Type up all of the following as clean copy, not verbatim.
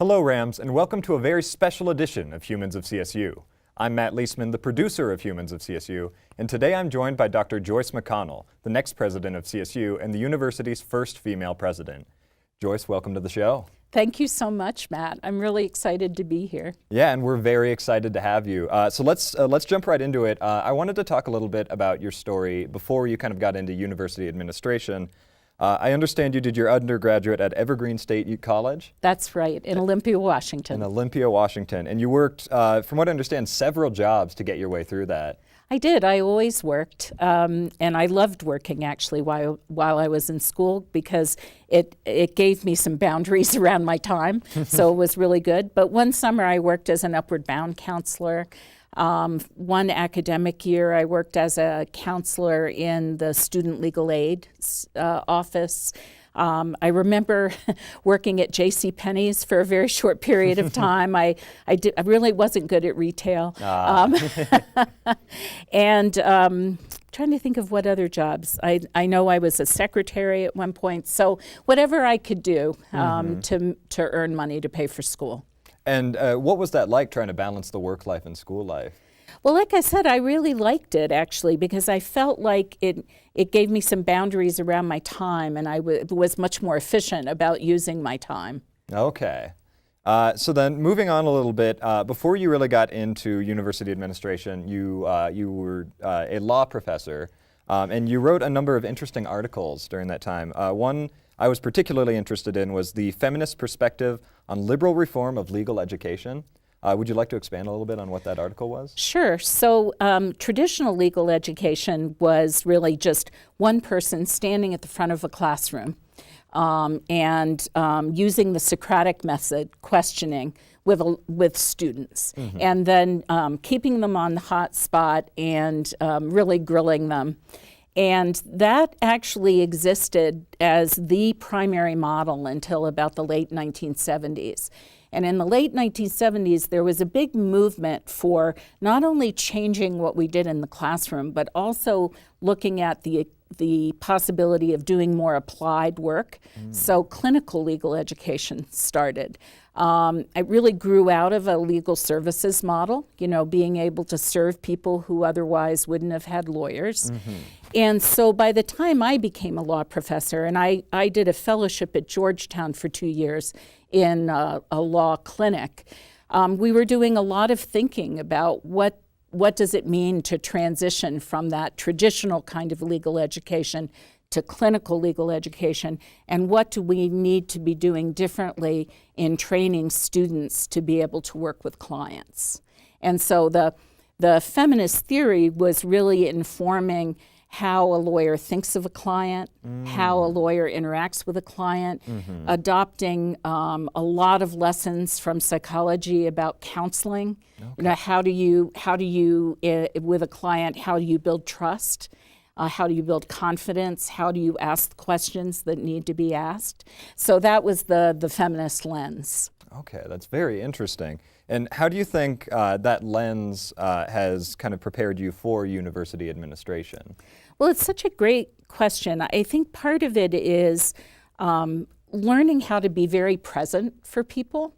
Hello, Rams, and welcome to a very special edition of Humans of CSU. I'm Matt Leseman, the producer of Humans of CSU, and today I'm joined by Dr. Joyce McConnell, the next president of CSU and the university's first female president. Joyce, welcome to the show. Thank you so much, Matt. I'm really excited to be here. Yeah, and we're very excited to have you. So let's jump right into it. I wanted to talk a little bit about your story before you kind of got into university administration. I understand you did your undergraduate at Evergreen State College? That's right, in Olympia, Washington. In Olympia, Washington. And you worked, from what I understand, several jobs to get your way through that. I did. I always worked, and I loved working actually while I was in school because it gave me some boundaries around my time, so it was really good. But one summer I worked as an Upward Bound counselor. One academic year I worked as a counselor in the Student Legal Aid office. I remember working at JCPenney's for a very short period of time. I really wasn't good at retail. And trying to think of what other jobs. I know I was a secretary at one point. So whatever I could do to earn money to pay for school. And what was that like, trying to balance the work life and school life? Well, like I said, I really liked it, actually, because I felt like it gave me some boundaries around my time, and I was much more efficient about using my time. Okay. So then moving on a little bit, before you really got into university administration, you were a law professor, and you wrote a number of interesting articles during that time. One I was particularly interested in was the feminist perspective on liberal reform of legal education. Would you like to expand a little bit on what that article was? Sure. So traditional legal education was really just one person standing at the front of a classroom and using the Socratic method, questioning with students, and then keeping them on the hot spot and really grilling them. And that actually existed as the primary model until about the late 1970s. And in the late 1970s, there was a big movement for not only changing what we did in the classroom, but also looking at the possibility of doing more applied work. So clinical legal education started. It really grew out of a legal services model, being able to serve people who otherwise wouldn't have had lawyers. And so by the time I became a law professor, and I did a fellowship at Georgetown for 2 years in a law clinic, we were doing a lot of thinking about what does it mean to transition from that traditional kind of legal education to clinical legal education, and what do we need to be doing differently in training students to be able to work with clients. And so the feminist theory was really informing how a lawyer thinks of a client, how a lawyer interacts with a client, adopting a lot of lessons from psychology about counseling. Okay. How do you with a client, how do you build trust? How do you build confidence? How do you ask questions that need to be asked? So that was the feminist lens. Okay, that's very interesting. And how do you think that lens has kind of prepared you for university administration? Well, it's such a great question. I think part of it is learning how to be very present for people.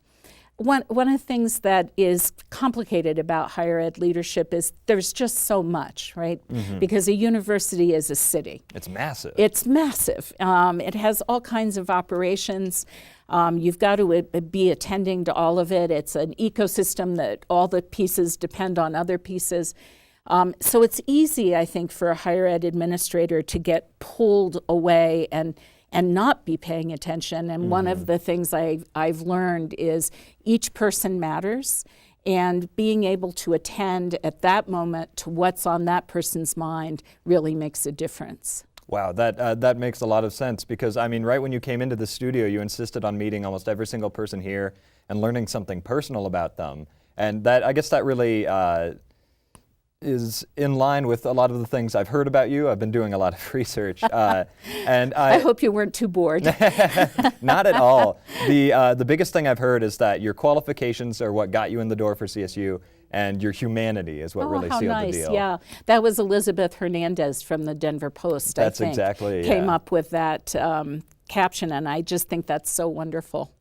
One of the things that is complicated about higher ed leadership is there's just so much, right? Because a university is a city. It's massive. It's massive. It has all kinds of operations. You've got to be attending to all of it. It's an ecosystem that all the pieces depend on other pieces. So it's easy, I think, for a higher ed administrator to get pulled away and not be paying attention. And one of the things I've learned is each person matters, and being able to attend at that moment to what's on that person's mind really makes a difference. Wow, that makes a lot of sense, because I mean, right when you came into the studio, you insisted on meeting almost every single person here and learning something personal about them. And that, I guess that really is in line with a lot of the things I've heard about you. I've been doing a lot of research. And I hope you weren't too bored. Not at all. The biggest thing I've heard is that your qualifications are what got you in the door for CSU, and your humanity is what really sealed the deal. Yeah, that was Elizabeth Hernandez from the Denver Post, That's I think, exactly, came up with that caption, and I just think that's so wonderful.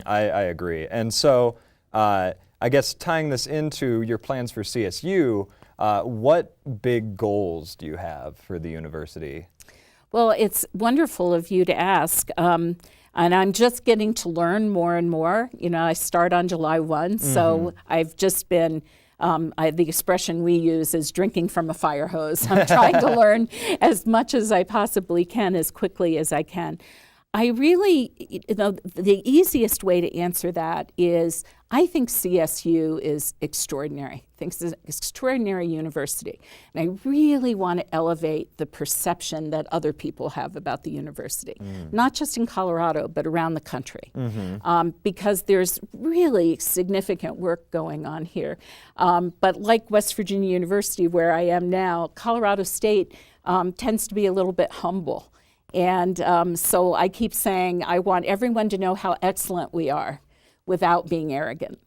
I agree. And so I guess tying this into your plans for CSU, what big goals do you have for the university? Well, it's wonderful of you to ask. And I'm just getting to learn more and more. You know, I start on July 1, so I've just been, the expression we use is drinking from a fire hose. I'm trying to learn as much as I possibly can, as quickly as I can. I really, the easiest way to answer that is I think CSU is extraordinary. I think it's an extraordinary university. And I really want to elevate the perception that other people have about the university, not just in Colorado, but around the country, because there's really significant work going on here. But like West Virginia University, where I am now, Colorado State tends to be a little bit humble. And so I keep saying I want everyone to know how excellent we are without being arrogant.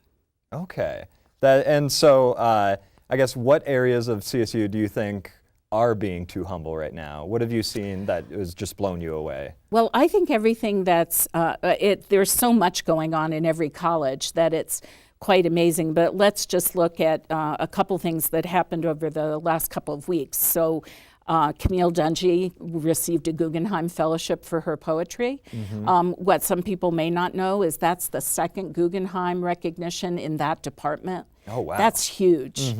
Okay. And so I guess what areas of CSU do you think are being too humble right now? What have you seen that has just blown you away? Well, I think everything that's, there's so much going on in every college that it's quite amazing. But let's just look at a couple things that happened over the last couple of weeks. So Camille Dungy received a Guggenheim Fellowship for her poetry. What some people may not know is that's the second Guggenheim recognition in that department. Oh, wow. That's huge.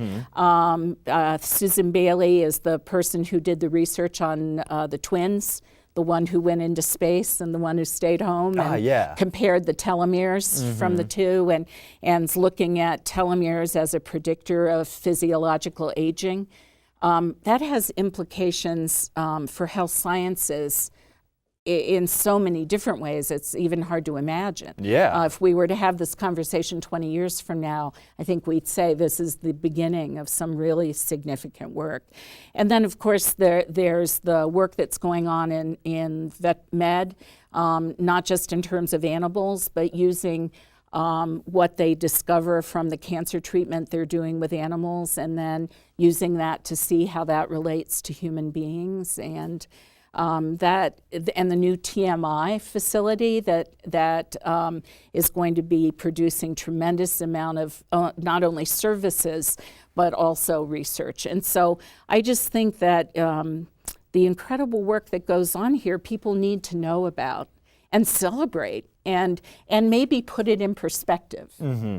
Susan Bailey is the person who did the research on the twins, the one who went into space and the one who stayed home, and compared the telomeres from the two, and is looking at telomeres as a predictor of physiological aging. That has implications for health sciences in so many different ways, it's even hard to imagine. Yeah. If we were to have this conversation 20 years from now, I think we'd say this is the beginning of some really significant work. And then, of course, there's the work that's going on in vet med, not just in terms of animals, but using what they discover from the cancer treatment they're doing with animals, and then using that to see how that relates to human beings, and the new TMI facility that is going to be producing tremendous amount of not only services but also research. And so I just think that the incredible work that goes on here, people need to know about and celebrate, and maybe put it in perspective.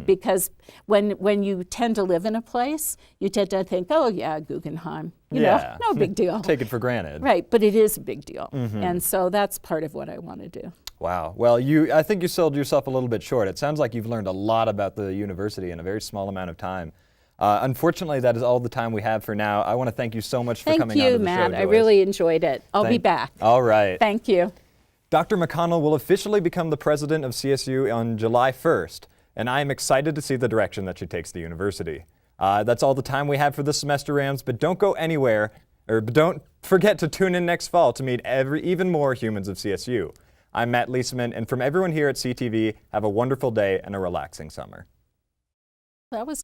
Because when you tend to live in a place, you tend to think, oh yeah, Guggenheim, you know, no big deal. Take it for granted. Right, but it is a big deal. And so that's part of what I want to do. Wow. Well, I think you sold yourself a little bit short. It sounds like you've learned a lot about the university in a very small amount of time. Unfortunately, that is all the time we have for now. I want to thank you so much for coming on to the show, Matt. Joyce. I really enjoyed it. I'll be back. All right. Thank you. Dr. McConnell will officially become the president of CSU on July 1st, and I am excited to see the direction that she takes the university. That's all the time we have for this semester, Rams, but don't go anywhere, or don't forget to tune in next fall to meet even more Humans of CSU. I'm Matt Leseman, and from everyone here at CTV, have a wonderful day and a relaxing summer. That was